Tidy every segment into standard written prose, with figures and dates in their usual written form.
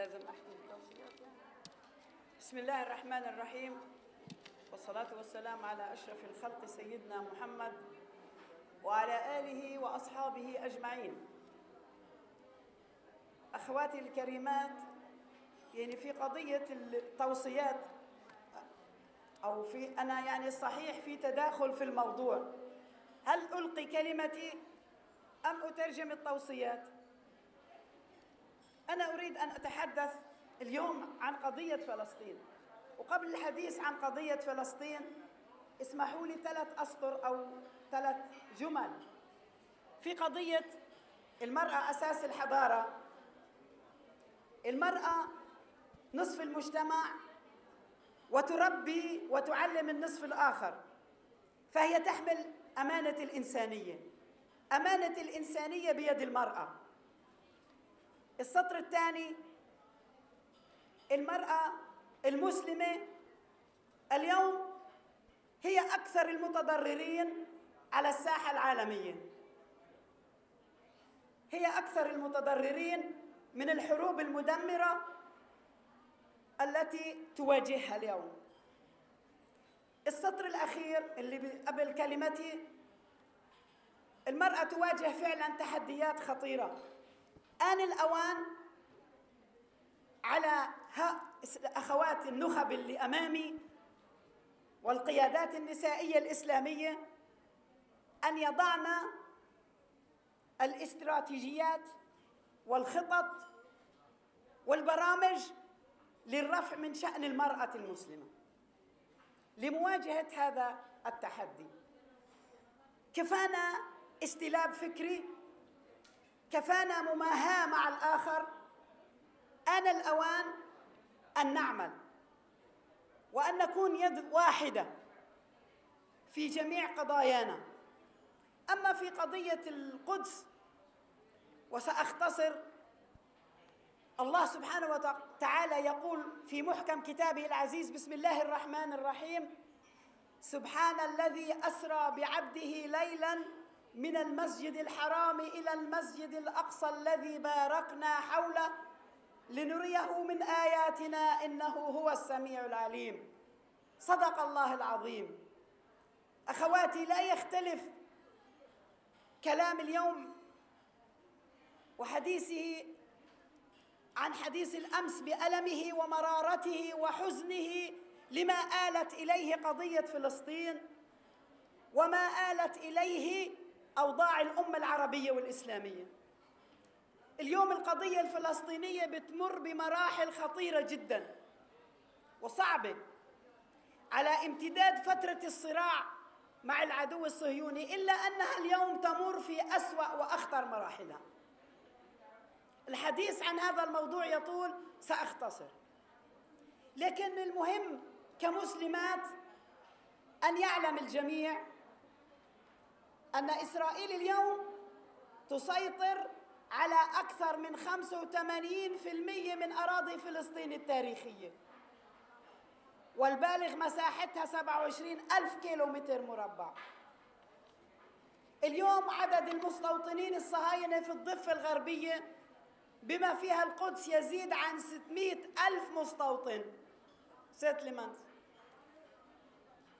لازم أحكي التوصيات يعني. بسم الله الرحمن الرحيم، والصلاة والسلام على أشرف الخلق سيدنا محمد وعلى آله وأصحابه أجمعين. أخواتي الكريمات، يعني في قضية التوصيات أو أنا صحيح في تداخل في الموضوع، هل ألقي كلمتي أم أترجم التوصيات؟ أنا أريد أن أتحدث اليوم عن قضية فلسطين، وقبل الحديث عن قضية فلسطين اسمحوا لي 3 أسطر أو 3 جمل في قضية المرأة أساس الحضارة. المرأة نصف المجتمع وتربي وتعلم النصف الآخر، فهي تحمل أمانة الإنسانية. أمانة الإنسانية بيد المرأة. السطر الثاني، المرأة المسلمة اليوم هي أكثر المتضررين على الساحة العالمية، هي أكثر المتضررين من الحروب المدمرة التي تواجهها اليوم. السطر الأخير اللي قبل كلمتي، المرأة تواجه فعلا تحديات خطيرة. آن الأوان على أخوات النخب اللي أمامي والقيادات النسائية الإسلامية أن يضعن الاستراتيجيات والخطط والبرامج للرفع من شأن المرأة المسلمة لمواجهة هذا التحدي. كفانا استلاب فكري، كفانا مماهاة مع الآخر. آن الأوان أن نعمل وأن نكون يد واحدة في جميع قضايانا. أما في قضية القدس وسأختصر، الله سبحانه وتعالى يقول في محكم كتابه العزيز: بسم الله الرحمن الرحيم، سبحان الذي أسرى بعبده ليلاً من المسجد الحرام إلى المسجد الأقصى الذي باركنا حوله لنريه من آياتنا إنه هو السميع العليم. صدق الله العظيم. أخواتي، لا يختلف كلام اليوم وحديثه عن حديث الأمس بألمه ومرارته وحزنه لما آلت إليه قضية فلسطين وما آلت إليه أوضاع الأمة العربية والإسلامية. اليوم القضية الفلسطينية بتمر بمراحل خطيرة جدا وصعبة على امتداد فترة الصراع مع العدو الصهيوني، إلا أنها اليوم تمر في أسوأ وأخطر مراحلها. الحديث عن هذا الموضوع يطول، سأختصر، لكن المهم كمسلمات أن يعلم الجميع أن إسرائيل اليوم تسيطر على أكثر من 85% من أراضي فلسطين التاريخية، والبالغ مساحتها 27,000 كيلومتر مربع. اليوم عدد المستوطنين الصهاينة في الضفة الغربية بما فيها القدس يزيد عن 600,000 مستوطن settlements.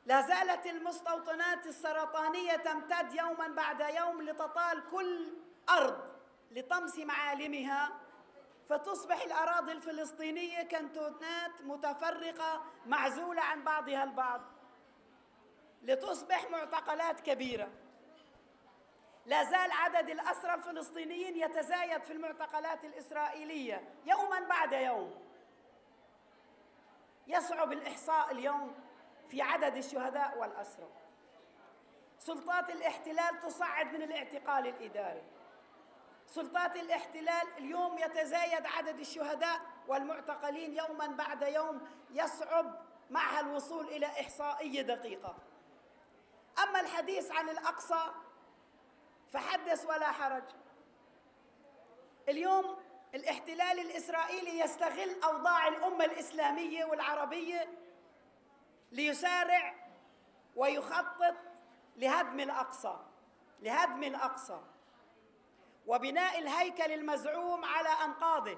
لا زالت المستوطنات السرطانية تمتد يوماً بعد يوم لتطال كل أرض لطمس معالمها، فتصبح الأراضي الفلسطينية كنتونات متفرقة معزولة عن بعضها البعض، لتصبح معتقلات كبيرة. لا زال عدد الأسرى الفلسطينيين يتزايد في المعتقلات الإسرائيلية يوماً بعد يوم. يصعب الإحصاء اليوم في عدد الشهداء والأسرى. سلطات الاحتلال تصعد من الاعتقال الإداري. سلطات الاحتلال اليوم يتزايد عدد الشهداء والمعتقلين يوماً بعد يوم، يصعب معها الوصول إلى إحصائية دقيقة. أما الحديث عن الأقصى فحدث ولا حرج. اليوم الاحتلال الإسرائيلي يستغل أوضاع الأمة الإسلامية والعربية ليسارع ويخطط لهدم الأقصى وبناء الهيكل المزعوم على أنقاضه.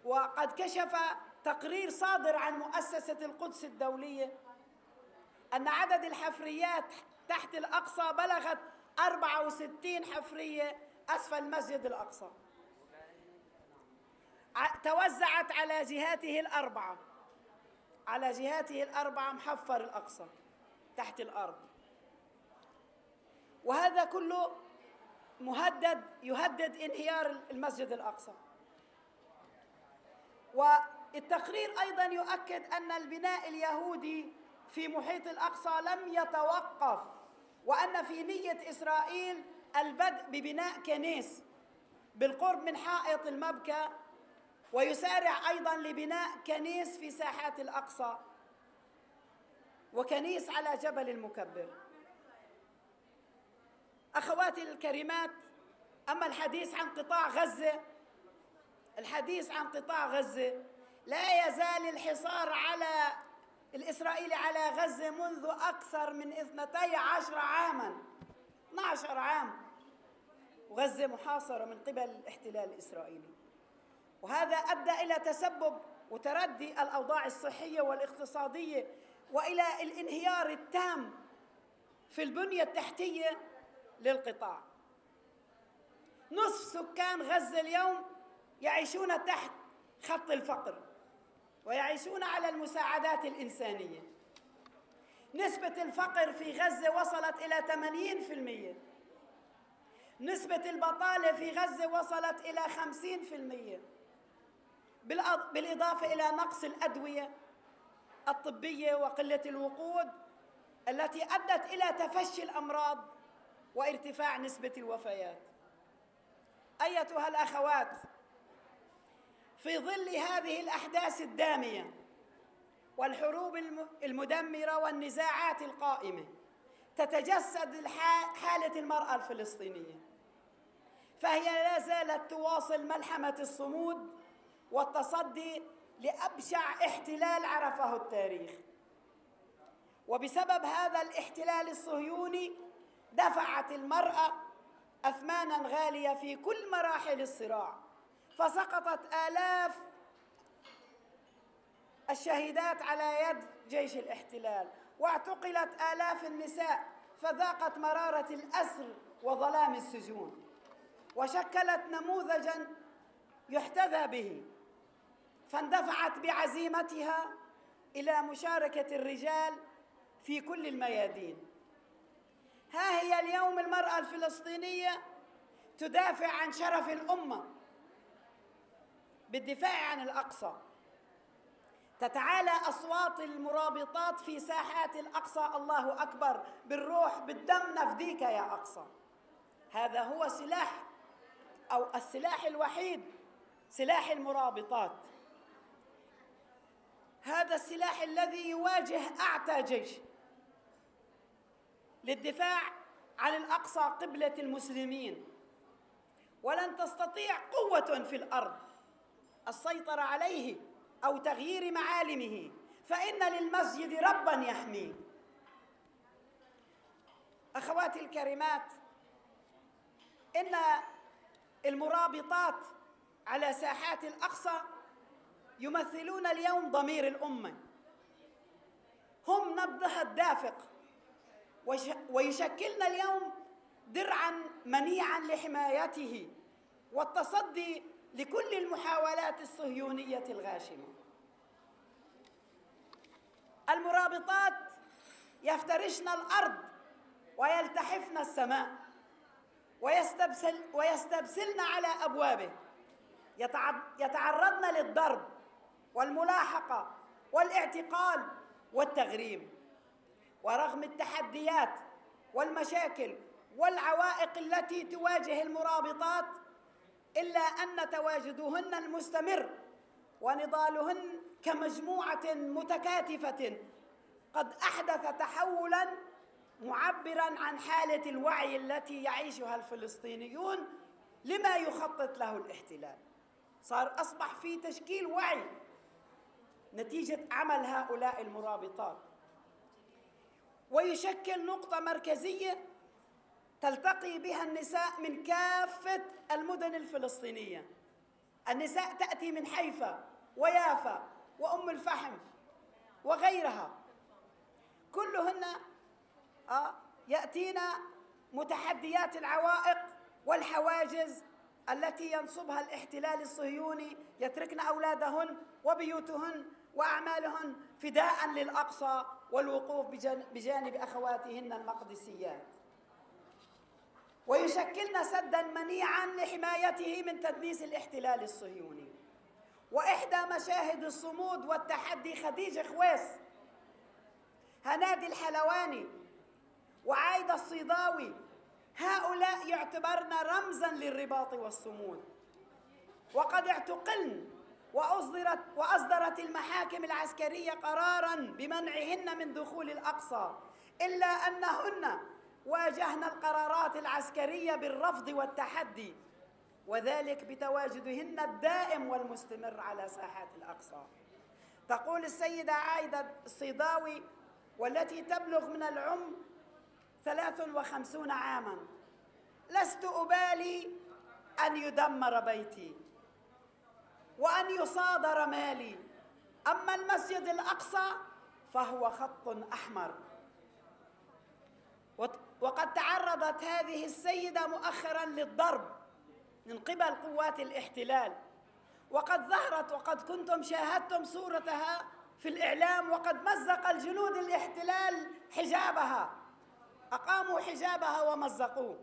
وقد كشف تقرير صادر عن مؤسسة القدس الدولية أن عدد الحفريات تحت الأقصى بلغت 64 حفرية أسفل المسجد الأقصى، توزعت على جهاته الأربعة محفر الأقصى تحت الأرض. وهذا كله يهدد انهيار المسجد الأقصى. والتقرير أيضاً يؤكد أن البناء اليهودي في محيط الأقصى لم يتوقف، وأن في نية إسرائيل البدء ببناء كنيس بالقرب من حائط المبكى، ويسارع أيضاً لبناء كنيس في ساحات الأقصى وكنيس على جبل المكبر. أخواتي الكريمات، أما الحديث عن قطاع غزة لا يزال الحصار الإسرائيلي على غزة منذ أكثر من 12 عاماً، 12 عام وغزة محاصرة من قبل الاحتلال الإسرائيلي. وهذا أدى إلى تسبب وتردي الأوضاع الصحية والاقتصادية وإلى الانهيار التام في البنية التحتية للقطاع. نصف سكان غزة اليوم يعيشون تحت خط الفقر ويعيشون على المساعدات الإنسانية. نسبة الفقر في غزة وصلت إلى 80%. نسبة البطالة في غزة وصلت إلى 50%، بالإضافة إلى نقص الأدوية الطبية وقلة الوقود التي أدت إلى تفشي الأمراض وارتفاع نسبة الوفيات. أيتها الأخوات، في ظل هذه الأحداث الدامية والحروب المدمرة والنزاعات القائمة، تتجسد حالة المرأة الفلسطينية، فهي لا زالت تواصل ملحمة الصمود والتصدي لأبشع احتلال عرفه التاريخ. وبسبب هذا الاحتلال الصهيوني دفعت المرأة أثماناً غالية في كل مراحل الصراع، فسقطت آلاف الشهيدات على يد جيش الاحتلال، واعتقلت آلاف النساء، فذاقت مرارة الأسر وظلام السجون، وشكلت نموذجاً يحتذى به، فاندفعت بعزيمتها إلى مشاركة الرجال في كل الميادين. ها هي اليوم المرأة الفلسطينية تدافع عن شرف الأمة بالدفاع عن الأقصى. تتعالى أصوات المرابطات في ساحات الأقصى: الله أكبر، بالروح بالدم نفديك يا أقصى. هذا هو السلاح الوحيد، سلاح المرابطات. هذا السلاح الذي يواجه أعتى جيش للدفاع عن الأقصى قبلة المسلمين. ولن تستطيع قوة في الأرض السيطرة عليه أو تغيير معالمه، فإن للمسجد رباً يحميه. أخواتي الكريمات، إن المرابطات على ساحات الأقصى يمثلون اليوم ضمير الأمة، هم نبضها الدافق، ويشكلن اليوم درعاً منيعاً لحمايته والتصدي لكل المحاولات الصهيونية الغاشمة. المرابطات يفترشن الأرض ويلتحفن السماء ويستبسلن على أبوابه، يتعرضن للضرب والملاحقة والاعتقال والتغريب. ورغم التحديات والمشاكل والعوائق التي تواجه المرابطات، إلا أن تواجدهن المستمر ونضالهن كمجموعة متكاتفة قد أحدث تحولاً معبراً عن حالة الوعي التي يعيشها الفلسطينيون لما يخطط له الاحتلال. أصبح في تشكيل وعي نتيجة عمل هؤلاء المرابطات، ويشكل نقطة مركزية تلتقي بها النساء من كافة المدن الفلسطينية النساء تأتي من حيفا ويافا وأم الفحم وغيرها، كلهن يأتينا متحديات العوائق والحواجز التي ينصبها الاحتلال الصهيوني، يتركن أولادهن وبيوتهن وأعمالهن فداء للأقصى والوقوف بجانب أخواتهن المقدسيات، ويشكلن سداً منيعاً لحمايته من تدنيس الاحتلال الصهيوني. وإحدى مشاهد الصمود والتحدي خديجة خويس، هنادي الحلواني، وعايدة الصيداوي، هؤلاء يعتبرن رمزاً للرباط والصمود، وقد اعتقلن وأصدرت المحاكم العسكرية قراراً بمنعهن من دخول الأقصى، إلا أنهن واجهن القرارات العسكرية بالرفض والتحدي، وذلك بتواجدهن الدائم والمستمر على ساحات الأقصى. تقول السيدة عايدة الصيداوي والتي تبلغ من العمر 53 عاماً: لست أبالي أن يدمر بيتي وأن يصادر مالي، أما المسجد الأقصى فهو خط أحمر. وقد تعرضت هذه السيدة مؤخراً للضرب من قبل قوات الاحتلال، وقد ظهرت وقد كنتم شاهدتم صورتها في الإعلام، وقد مزق الجنود الاحتلال حجابها، أقاموا حجابها ومزقوه.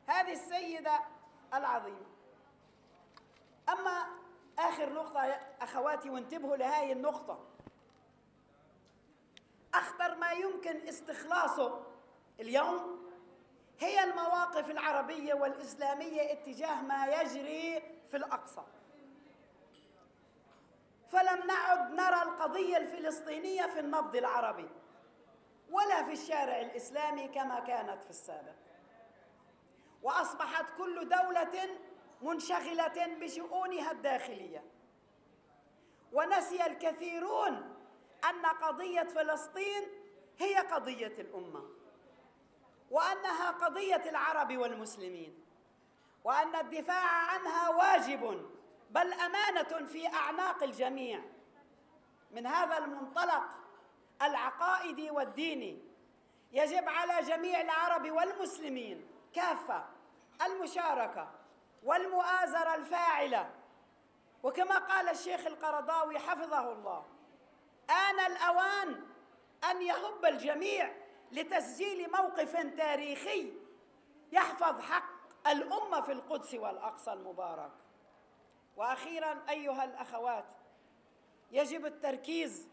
هذه السيدة العظيمة. أما آخر نقطة يا أخواتي، وانتبهوا لهذه النقطة، أخطر ما يمكن استخلاصه اليوم هي المواقف العربية والإسلامية اتجاه ما يجري في الأقصى. فلم نعد نرى القضية الفلسطينية في النبض العربي ولا في الشارع الإسلامي كما كانت في السابق، وأصبحت كل دولة منشغلة بشؤونها الداخلية، ونسي الكثيرون أن قضية فلسطين هي قضية الأمة، وأنها قضية العرب والمسلمين، وأن الدفاع عنها واجب بل أمانة في أعناق الجميع. من هذا المنطلق العقائدي والديني يجب على جميع العرب والمسلمين كافة المشاركة والمؤازرة الفاعلة، وكما قال الشيخ القرضاوي حفظه الله: آن الأوان أن يهب الجميع لتسجيل موقف تاريخي يحفظ حق الأمة في القدس والأقصى المبارك. وأخيراً أيها الأخوات، يجب التركيز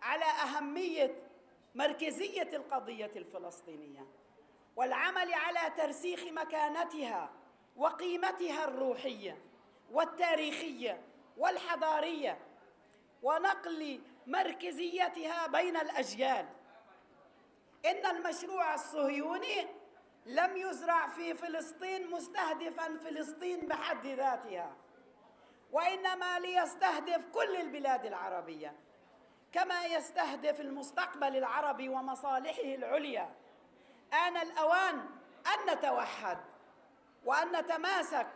على أهمية مركزية القضية الفلسطينية، والعمل على ترسيخ مكانتها وقيمتها الروحية والتاريخية والحضارية، ونقل مركزيتها بين الأجيال. إن المشروع الصهيوني لم يزرع في فلسطين مستهدفاً فلسطين بحد ذاتها، وإنما ليستهدف كل البلاد العربية، كما يستهدف المستقبل العربي ومصالحه العليا. آن الأوان أن نتوحد وأن نتماسك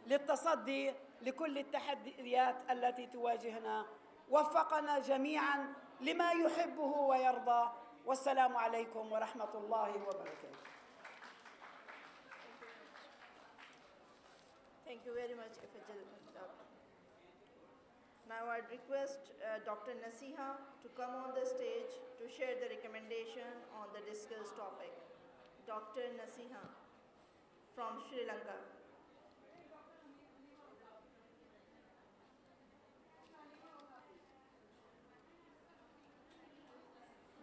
للتصدي لكل التحديات التي تواجهنا. وفقنا جميعاً لما يحبه ويرضى، والسلام عليكم ورحمة الله وبركاته. Thank you very much, Ifajal. Now I'd request Dr. Nasiha to come on the stage to share the recommendation on the discussed topic. Dr. Nasiha from Sri Lanka.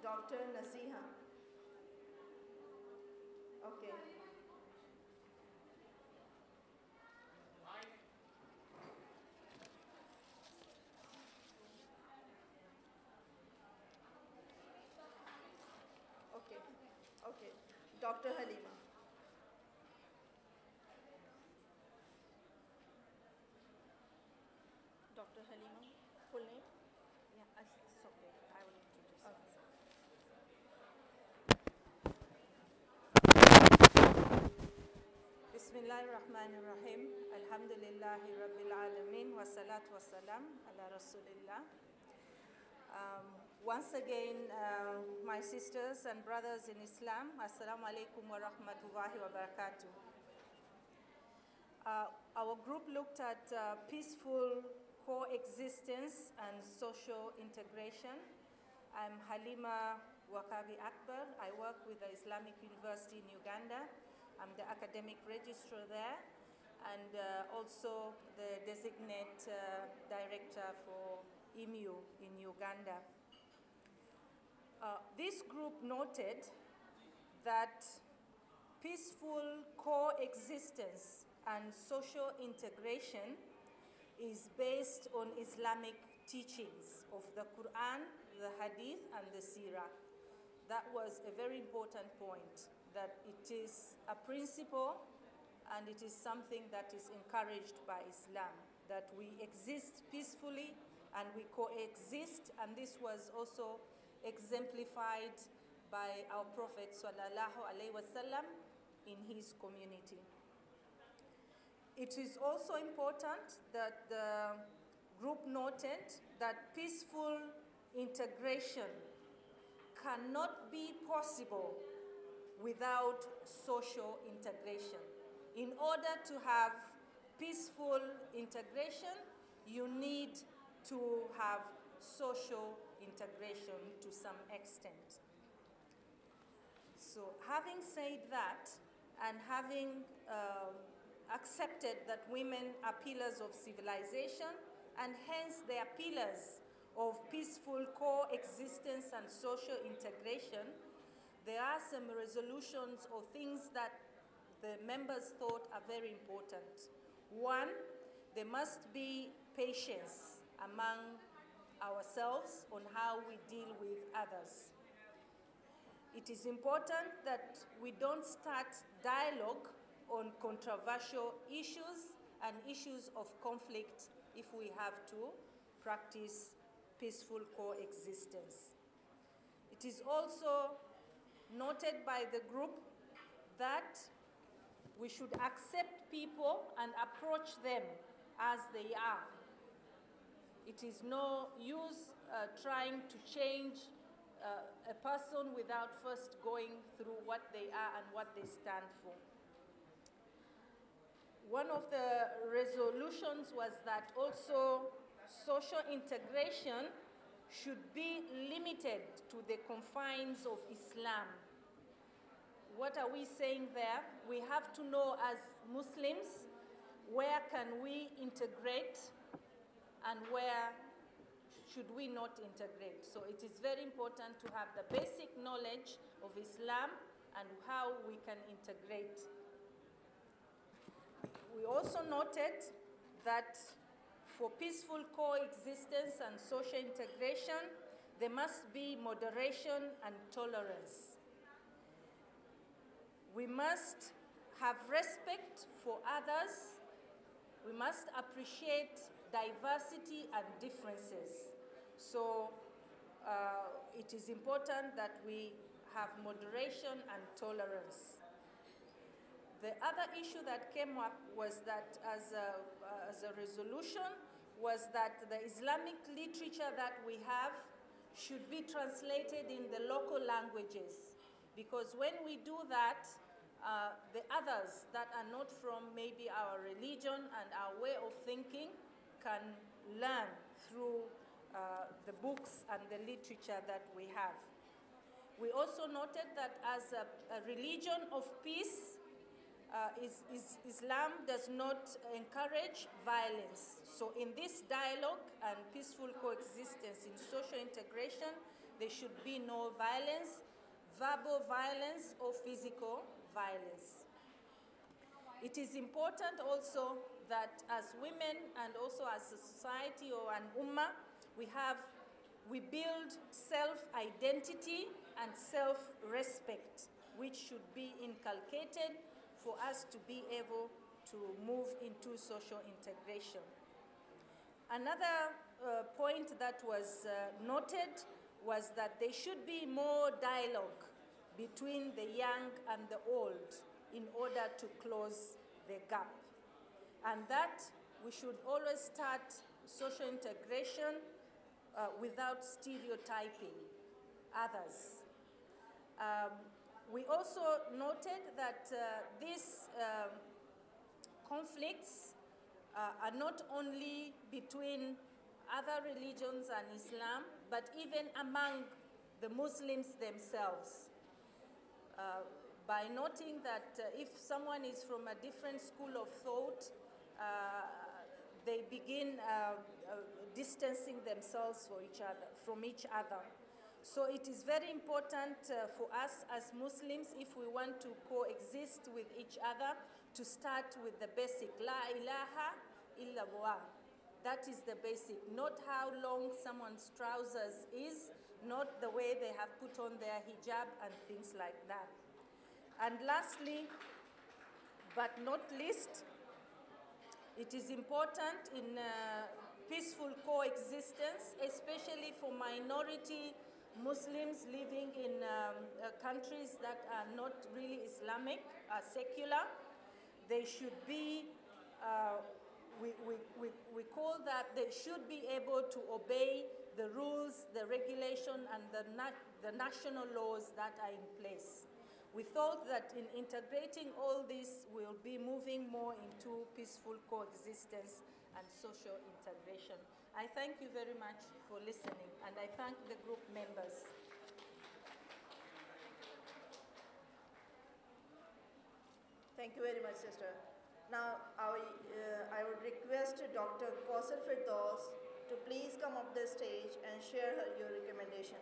Dr. Nasiha. Okay. Okay. Okay. Dr. Halima. Dr. Halima, full name? Yeah, it's okay. I will introduce myself. بسم Bismillahirrahmanirrahim. Alhamdulillahi Rabbil Alameen. Wa salatu wa salam ala Rasulillah. Once again, my sisters and brothers in Islam, Assalamu alaikum wa rahmatullahi wa barakatuh. Our group looked at peaceful coexistence and social integration. I'm Halima Wakabi Akbar. I work with the Islamic University in Uganda. I'm the academic registrar there and also the designate director for IMU in Uganda. This group noted that peaceful coexistence and social integration is based on Islamic teachings of the Quran, the Hadith, and the Sirah. That was a very important point, that it is a principle and it is something that is encouraged by Islam, that we exist peacefully and we coexist, and this was also exemplified by our Prophet sallallahu alaihi wasallam in his community. It is also important that the group noted that peaceful integration cannot be possible without social integration. In order to have peaceful integration, you need to have social integration to some extent. So having said that, and having accepted that women are pillars of civilization, and hence they are pillars of peaceful coexistence and social integration, there are some resolutions or things that the members thought are very important. One, there must be patience among ourselves on how we deal with others. It is important that we don't start dialogue on controversial issues and issues of conflict if we have to practice peaceful coexistence. It is also noted by the group that we should accept people and approach them as they are. It is no use trying to change a person without first going through what they are and what they stand for. One of the resolutions was that also social integration should be limited to the confines of Islam. What are we saying there? We have to know as Muslims, where can we integrate and where should we not integrate? So it is very important to have the basic knowledge of Islam and how we can integrate. We also noted that for peaceful coexistence and social integration, there must be moderation and tolerance. We must have respect for others. We must appreciate diversity and differences. So it is important that we have moderation and tolerance. The other issue that came up was that as a resolution was that the Islamic literature that we have should be translated in the local languages, because when we do that, the others that are not from maybe our religion and our way of thinking can learn through the books and the literature that we have. We also noted that as a religion of peace, Islam does not encourage violence. So in this dialogue and peaceful coexistence in social integration, there should be no violence, verbal violence or physical violence. It is important also that as women and also as a society or an ummah, we build self-identity and self-respect, which should be inculcated for us to be able to move into social integration. Another point that was noted was that there should be more dialogue between the young and the old in order to close the gap. And that we should always start social integration without stereotyping others. We also noted that these conflicts are not only between other religions and Islam, but even among the Muslims themselves. By noting that if someone is from a different school of thought, they begin distancing themselves from each other. So it is very important for us as Muslims, if we want to coexist with each other, to start with the basic, La ilaha illallah. That is the basic, not how long someone's trousers is, not the way they have put on their hijab and things like that. And lastly, but not least, it is important in peaceful coexistence, especially for minority Muslims living in countries that are not really Islamic, are secular. They should be, we call that they should be able to obey the rules, the regulation, and the national laws that are in place. We thought that in integrating all this, we'll be moving more into peaceful coexistence and social integration. I thank you very much for listening, and I thank the group members. Thank you very much, sister. Now, I would request Dr. Kausar Firdaus to please come up the stage and share your recommendation.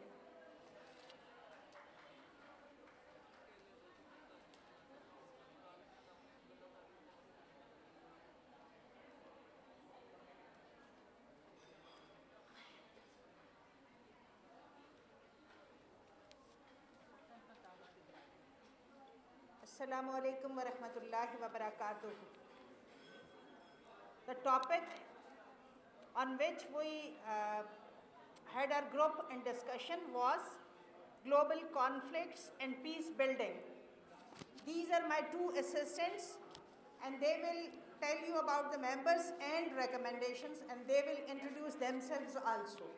Assalamu alaikum wa rahmatullahi wa barakatuh. The topic on which we had our group and discussion was global conflicts and peace building. These are my two assistants, and they will tell you about the members and recommendations, and they will introduce themselves also.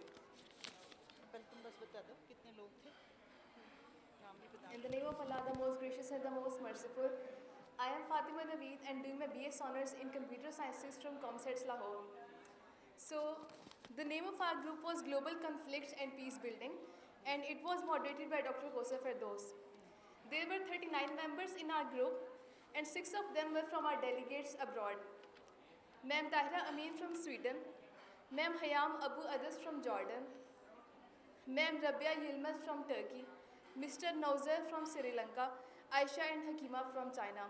In the name of Allah, the most gracious and the most merciful, I am Fatima Naveed and doing my BS Honours in Computer Sciences from ComSets Lahore. So, the name of our group was Global Conflict and Peace Building, and it was moderated by Dr. Kausar Firdaus. There were 39 members in our group, and 6 of them were from our delegates abroad. Ma'am Tahira Amin from Sweden, Ma'am Hayam Abu Adas from Jordan, Ma'am Rabia Yilmaz from Turkey, Mr. Nauzer from Sri Lanka, Aisha and Hakima from China.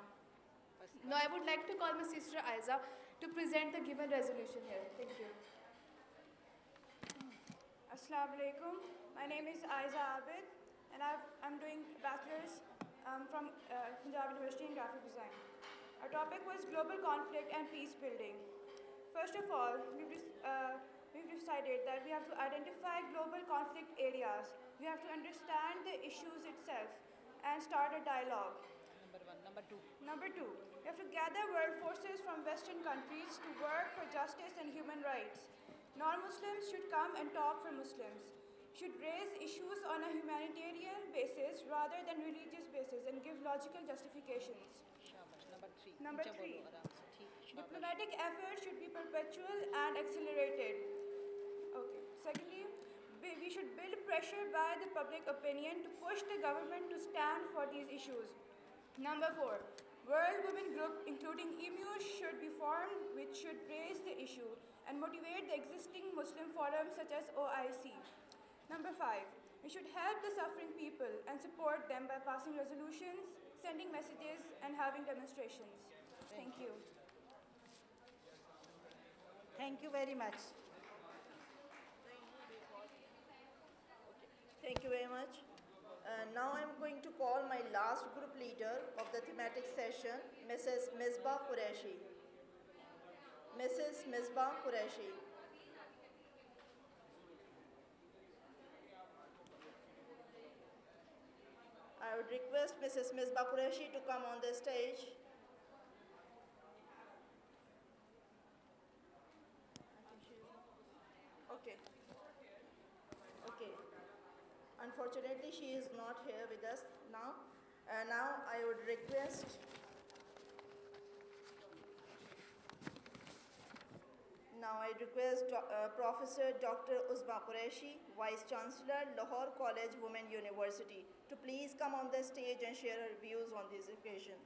Now I would like to call my sister Aiza to present the given resolution here. Thank you. Assalamu alaikum. My name is Aiza Abid, and I'm doing bachelor's from Punjab University in graphic design. Our topic was global conflict and peace building. First of all, we've decided that we have to identify global conflict areas. We have to understand the issues itself and start a dialogue. Number one. Number two, we have to gather world forces from Western countries to work for justice and human rights. Non-Muslims should come and talk for Muslims. Should raise issues on a humanitarian basis rather than religious basis and give logical justifications. Number three, diplomatic efforts should be perpetual and accelerated. Okay. Secondly, we should build pressure by the public opinion to push the government to stand for these issues. Number four, World Women Group, including EMU, should be formed, which should raise the issue and motivate the existing Muslim forums such as OIC. Number five, we should help the suffering people and support them by passing resolutions, sending messages, and having demonstrations. Thank you. Thank you very much. Thank you very much. Now I'm going to call my last group leader of the thematic session, Mrs. Misbah Qureshi. Mrs. Misbah Qureshi. I would request Mrs. Misbah Qureshi to come on the stage. Unfortunately, she is not here with us now. Now I would request Professor Dr. Uzma Qureshi, Vice Chancellor, Lahore College Women University, to please come on the stage and share her views on this occasion.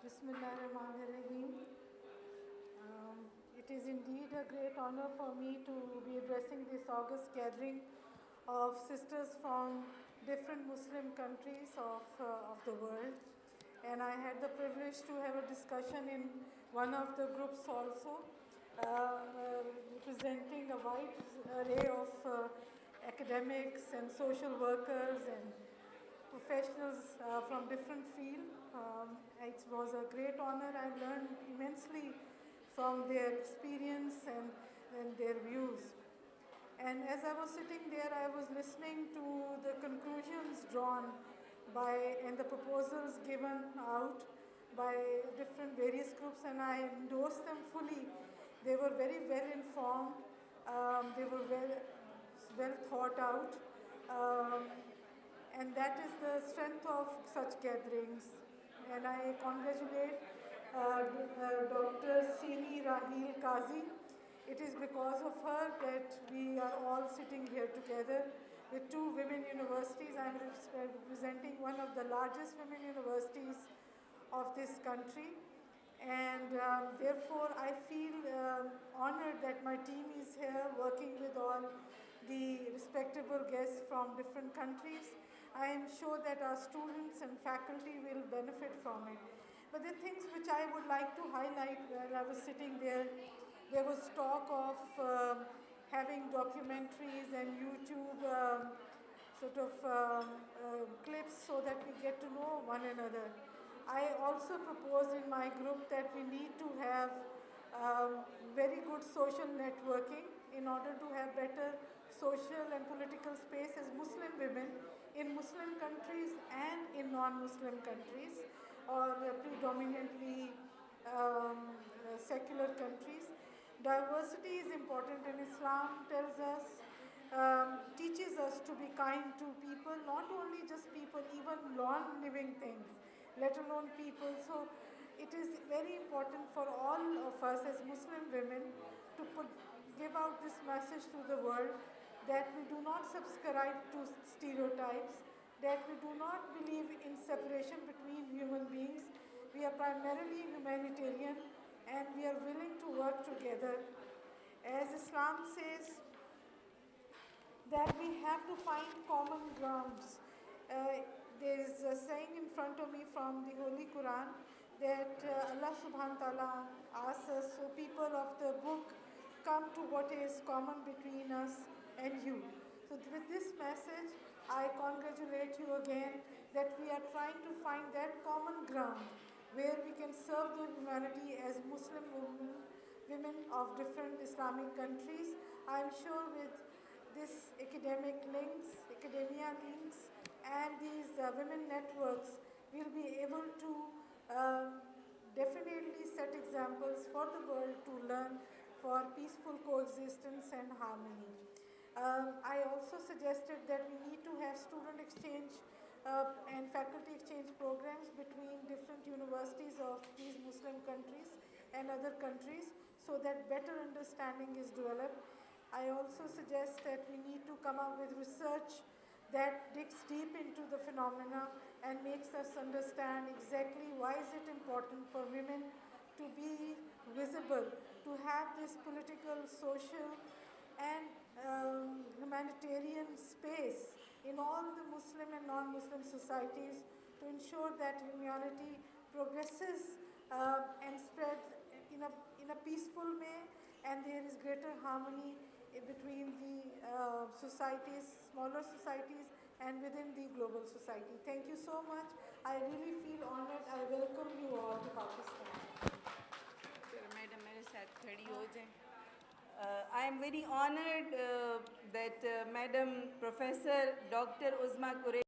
Bismillahirrahmanirrahim. It is indeed a great honor for me to be addressing this august gathering of sisters from different Muslim countries of the world. And I had the privilege to have a discussion in one of the groups also, representing a wide array of academics and social workers and professionals from different fields. It was a great honor. I learned immensely from their experience and their views. And as I was sitting there, I was listening to the conclusions drawn by and the proposals given out by different various groups, and I endorsed them fully. They were very well informed. They were well thought out. And that is the strength of such gatherings. And I congratulate Dr. Sini Rahil Kazi. It is because of her that we are all sitting here together with two women universities. I am representing one of the largest women universities of this country. And therefore, I feel honored that my team is here working with all the respectable guests from different countries. I am sure that our students and faculty will benefit from it. But the things which I would like to highlight while I was sitting there was talk of having documentaries and YouTube clips so that we get to know one another. I also proposed in my group that we need to have very good social networking in order to have better social and political space as Muslim women in Muslim countries and in non-Muslim countries, or predominantly secular countries. Diversity is important, and Islam tells us, teaches us to be kind to people, not only just people, even non-living things, let alone people. So it is very important for all of us as Muslim women to give out this message to the world that we do not subscribe to stereotypes, that we do not believe in separation between human beings. We are primarily humanitarian and we are willing to work together. As Islam says, that we have to find common grounds. There is a saying in front of me from the Holy Quran that Allah subhanahu wa ta'ala asks us, so people of the book, come to what is common between us and you. So with this message, I congratulate you again that we are trying to find that common ground where we can serve the humanity as Muslim women of different Islamic countries. I am sure with this academia links, and these women networks, we'll be able to definitely set examples for the world to learn for peaceful coexistence and harmony. I also suggested that we need to have student exchange and faculty exchange programs between different universities of these Muslim countries and other countries so that better understanding is developed. I also suggest that we need to come up with research that digs deep into the phenomena and makes us understand exactly why is it important for women to be visible, to have this political, social, and humanitarian space in all the Muslim and non-Muslim societies to ensure that humanity progresses and spreads in a peaceful way, and there is greater harmony between the societies, smaller societies, and within the global society. Thank you so much. I really feel honored. I welcome you all to Pakistan. Madam मेरे साथ खड़ी हो जाए I am very honored that Madam Professor Dr. Uzma Qureshi